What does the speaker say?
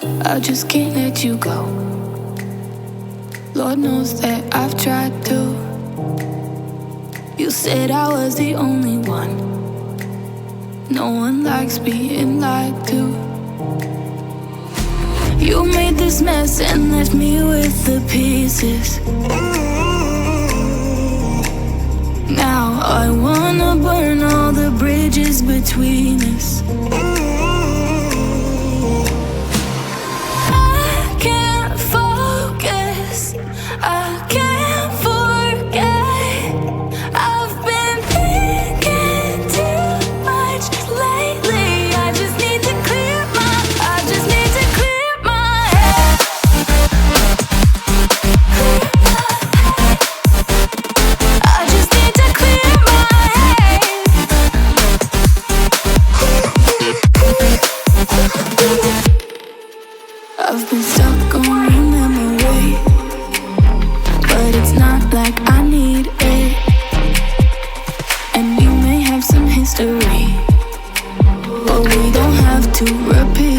I just can't let you go. Lord knows that I've tried to. You said I was the only one. No one likes being lied to. You made this mess and left me with the pieces. Now I wanna burn all the bridges between us. I can't focus, I can't forget. I've been thinking too much lately. I just need to clear my head. I just need to clear my head. I've been stuck on your memory, but it's not like I need it. And we may have some history, but we don't have to repeat